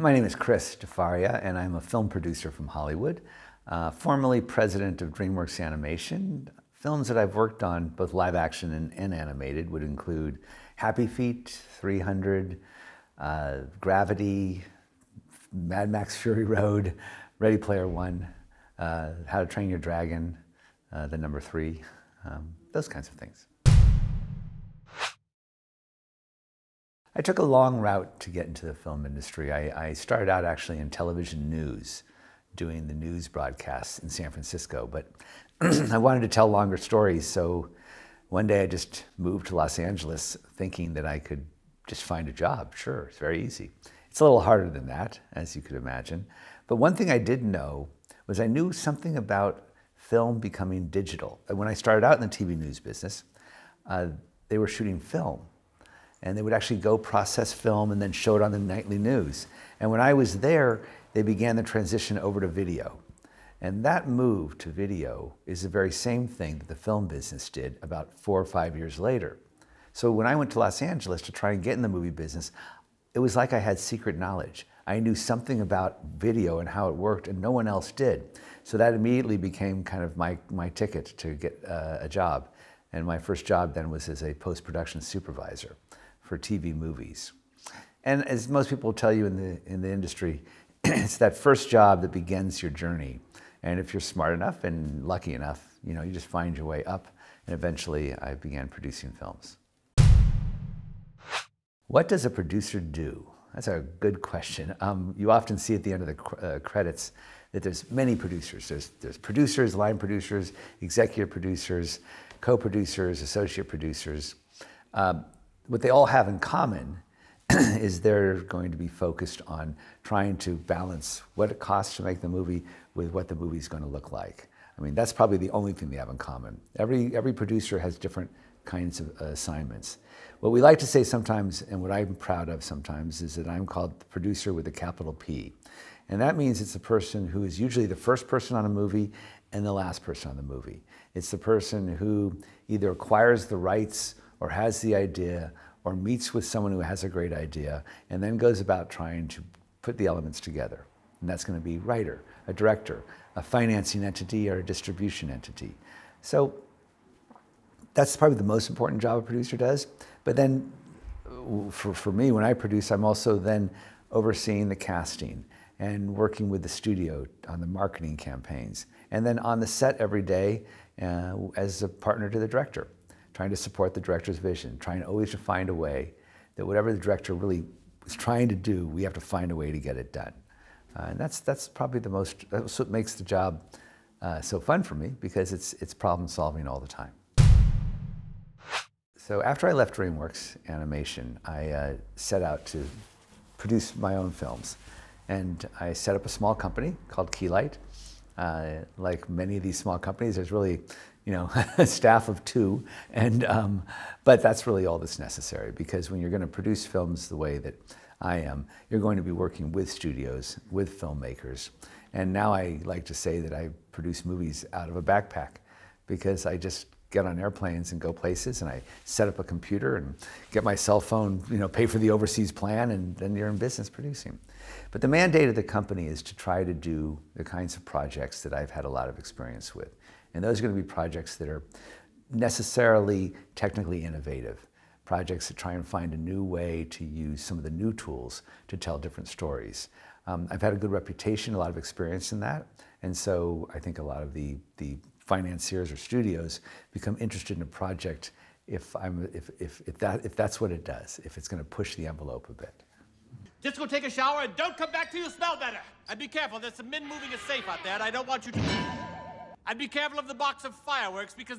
My name is Chris deFaria, and I'm a film producer from Hollywood, formerly president of DreamWorks Animation. Films that I've worked on, both live action and animated, would include Happy Feet, 300, Gravity, Mad Max Fury Road, Ready Player One, How to Train Your Dragon, the number 3, those kinds of things. I took a long route to get into the film industry. I started out actually in television news, doing the news broadcasts in San Francisco, but I wanted to tell longer stories, so one day I just moved to Los Angeles thinking that I could just find a job. Sure, it's very easy. It's a little harder than that, as you could imagine. But one thing I did know was I knew something about film becoming digital. When I started out in the TV news business, they were shooting film. And they would actually go process film and then show it on the nightly news. And when I was there, they began the transition over to video. And that move to video is the very same thing that the film business did about 4 or 5 years later. So when I went to Los Angeles to try and get in the movie business, it was like I had secret knowledge. I knew something about video and how it worked, and no one else did. So that immediately became kind of my ticket to get a job. And my first job then was as a post-production supervisor for TV movies. And as most people tell you in the industry, it's that first job that begins your journey. And if you're smart enough and lucky enough, you just find your way up. And eventually I began producing films. What does a producer do? That's a good question. You often see at the end of the credits that there's many producers. There's producers, line producers, executive producers, co-producers, associate producers. What they all have in common is they're going to be focused on trying to balance what it costs to make the movie with what the movie's going to look like. I mean, that's probably the only thing they have in common. Every producer has different kinds of assignments. What we like to say sometimes, and what I'm proud of sometimes, is that I'm called the producer with a capital P. And that means it's the person who is usually the first person on a movie and the last person on the movie. It's the person who either acquires the rights or has the idea, or meets with someone who has a great idea, and then goes about trying to put the elements together. And that's going to be a writer, a director, a financing entity, or a distribution entity. So that's probably the most important job a producer does. But then for me, when I produce, I'm also then overseeing the casting and working with the studio on the marketing campaigns. And then on the set every day as a partner to the director, trying to support the director's vision, trying always to find a way that whatever the director really is trying to do, we have to find a way to get it done. And that's probably that's what makes the job so fun for me, because it's problem solving all the time. So after I left DreamWorks Animation, I set out to produce my own films. And I set up a small company called Keylight. Like many of these small companies, there's really a staff of 2, but that's really all that's necessary, because when you're going to produce films the way that I am, you're going to be working with studios, with filmmakers. And now I like to say that I produce movies out of a backpack, because I just get on airplanes and go places, and I set up a computer and get my cell phone, pay for the overseas plan, and then you're in business producing. But the mandate of the company is to try to do the kinds of projects that I've had a lot of experience with. And those are going to be projects that are necessarily technically innovative, projects that try and find a new way to use some of the new tools to tell different stories. I've had a good reputation, a lot of experience in that, and so I think a lot of the financiers or studios become interested in a project if that's what it does, if it's going to push the envelope a bit. Just go take a shower and don't come back till you smell better. And be careful, there's some men moving a safe out there, and I don't want you to... And be careful of the box of fireworks, because...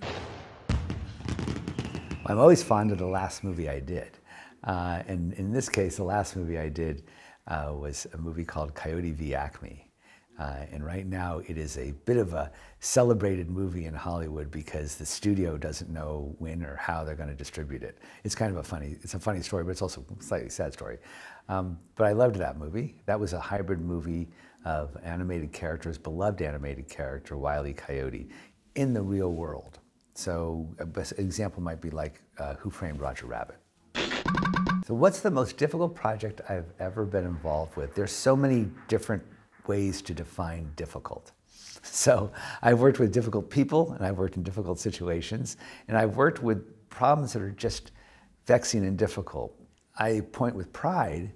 I'm always fond of the last movie I did. And in this case, the last movie I did was a movie called Coyote v. Acme. And right now it is a bit of a celebrated movie in Hollywood because the studio doesn't know when or how they're going to distribute it. It's kind of a funny story, but it's also a slightly sad story. But I loved that movie. That was a hybrid movie of animated characters, beloved animated character, Wile E. Coyote, in the real world. So an example might be like Who Framed Roger Rabbit? So what's the most difficult project I've ever been involved with? There's so many different ways to define difficult. So I've worked with difficult people, and I've worked in difficult situations, and I've worked with problems that are just vexing and difficult. I point with pride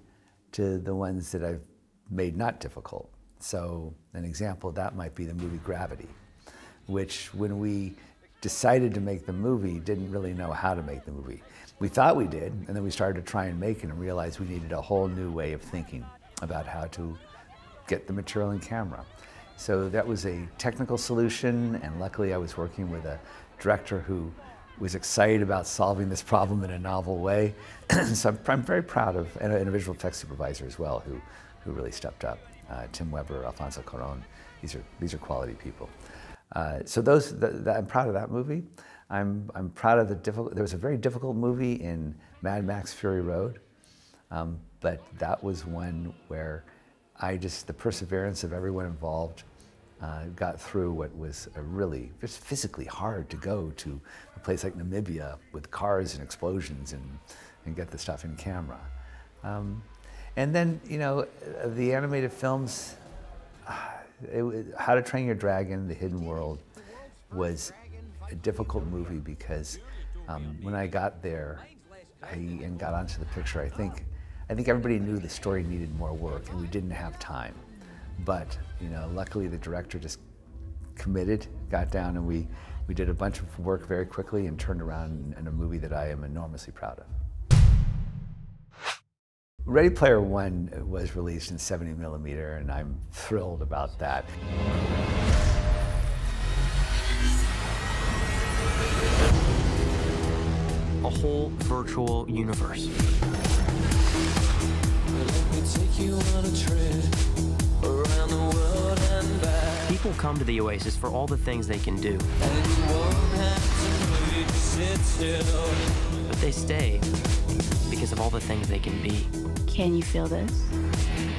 to the ones that I've made not difficult. So an example of that might be the movie Gravity, which when we decided to make the movie, didn't really know how to make the movie. We thought we did, and then we started to try and make it and realized we needed a whole new way of thinking about how to get the material in camera. So that was a technical solution, and luckily I was working with a director who was excited about solving this problem in a novel way. So I'm very proud of, and a visual effects supervisor as well, who really stepped up. Tim Weber, Alfonso Cuarón, these are quality people. So I'm proud of that movie. I'm proud of the difficult. There was a very difficult movie in Mad Max Fury Road, but that was one where the perseverance of everyone involved got through what was a really just physically hard to go to a place like Namibia with cars and explosions and get the stuff in camera. And then, you know, the animated films, How to Train Your Dragon, The Hidden World, was a difficult movie because when I got there and got onto the picture, I think everybody knew the story needed more work and we didn't have time. But, you know, luckily the director just committed, got down, and we did a bunch of work very quickly and turned around in a movie that I am enormously proud of. Ready Player One was released in 70mm, and I'm thrilled about that. A whole virtual universe. People come to the Oasis for all the things they can do. But they stay because of all the things they can be. Can you feel this?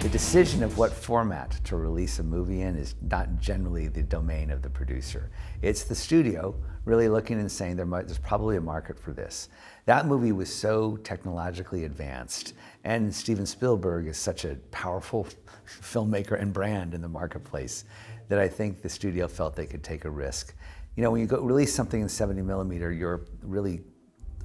The decision of what format to release a movie in is not generally the domain of the producer. It's the studio really looking and saying there's probably a market for this. That movie was so technologically advanced, and Steven Spielberg is such a powerful filmmaker and brand in the marketplace that I think the studio felt they could take a risk. You know, when you go release something in 70mm, you're really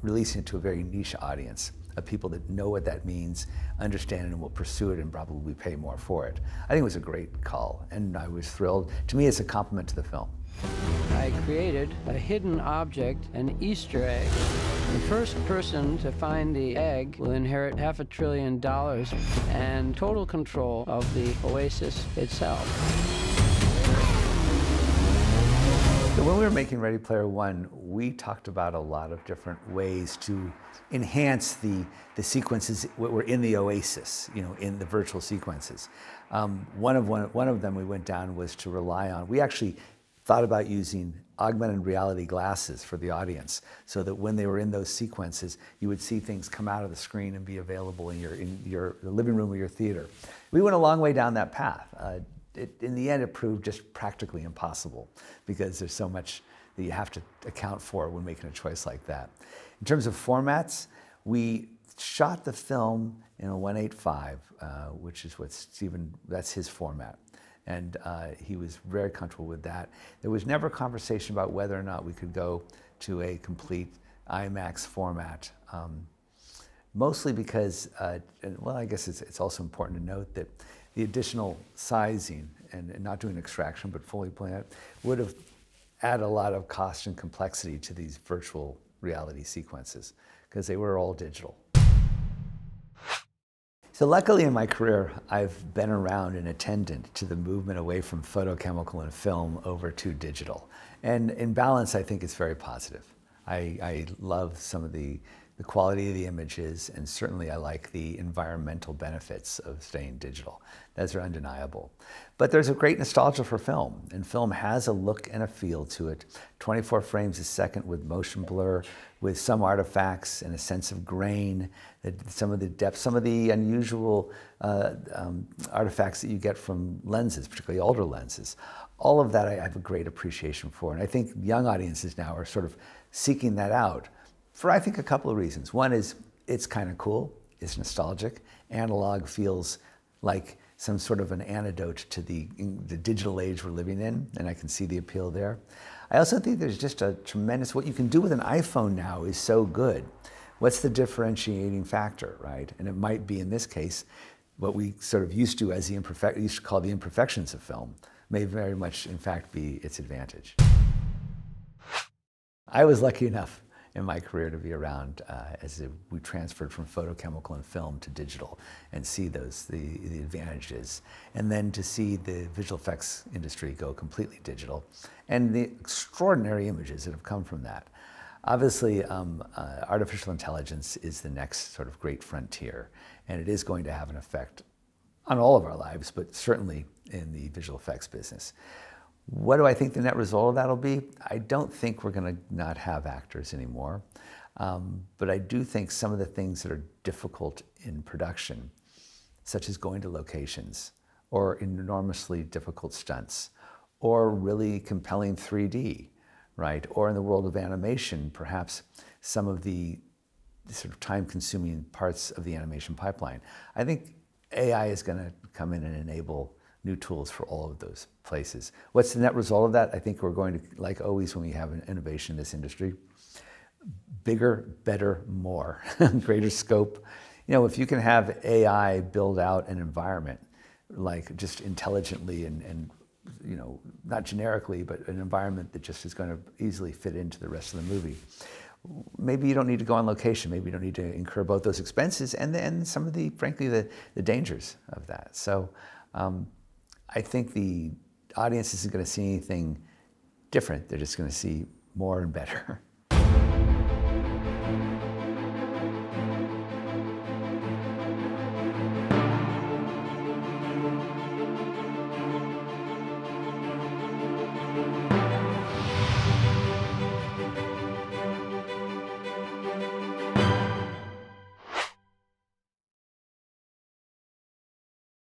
releasing it to a very niche audience of people that know what that means, understand it, and will pursue it and probably pay more for it. I think it was a great call, and I was thrilled. To me, it's a compliment to the film. I created a hidden object, an Easter egg. The first person to find the egg will inherit $500 billion and total control of the Oasis itself. So when we were making Ready Player One, we talked about a lot of different ways to enhance the sequences that were in the Oasis, you know, in the virtual sequences. One of them we went down was to rely on, we actually thought about using augmented reality glasses for the audience so that when they were in those sequences, you would see things come out of the screen and be available in your living room or your theater. We went a long way down that path. In the end, it proved just practically impossible because there's so much that you have to account for when making a choice like that. In terms of formats, we shot the film in a 1.8.5, which is what that's his format. And he was very comfortable with that. There was never a conversation about whether or not we could go to a complete IMAX format. Mostly because, well, I guess it's also important to note that the additional sizing and not doing extraction but fully playing it would have added a lot of cost and complexity to these virtual reality sequences because they were all digital. So luckily in my career, I've been around and attendant to the movement away from photochemical and film over to digital. And in balance, I think it's very positive. I love some of the quality of the images, and certainly I like the environmental benefits of staying digital. Those are undeniable. But there's a great nostalgia for film, and film has a look and a feel to it. 24 frames a second with motion blur, with some artifacts and a sense of grain, some of the depth, some of the unusual artifacts that you get from lenses, particularly older lenses. All of that I have a great appreciation for, and I think young audiences now are sort of seeking that out for, I think, a couple of reasons. One is it's kind of cool, it's nostalgic. Analog feels like some sort of an antidote to the digital age we're living in, and I can see the appeal there. I also think there's just a tremendous, what you can do with an iPhone now is so good. What's the differentiating factor, right? And it might be, in this case, what we sort of used to call the imperfections of film, may very much, in fact, be its advantage. I was lucky enough in my career to be around as we transferred from photochemical and film to digital and see the advantages, and then to see the visual effects industry go completely digital and the extraordinary images that have come from that. Obviously, artificial intelligence is the next sort of great frontier, and it is going to have an effect on all of our lives, but certainly in the visual effects business. What do I think the net result of that will be? I don't think we're going to not have actors anymore, but I do think some of the things that are difficult in production, such as going to locations, or enormously difficult stunts, or really compelling 3D, right? Or in the world of animation, perhaps some of the sort of time-consuming parts of the animation pipeline. I think AI is going to come in and enable new tools for all of those places. What's the net result of that? I think we're going to, like always when we have an innovation in this industry, bigger, better, more, greater scope. You know, if you can have AI build out an environment, like just intelligently and you know, not generically, but an environment that just is going to easily fit into the rest of the movie. Maybe you don't need to go on location. Maybe you don't need to incur both those expenses and some of the, frankly, the dangers of that. So I think the audience isn't going to see anything different. They're just going to see more and better.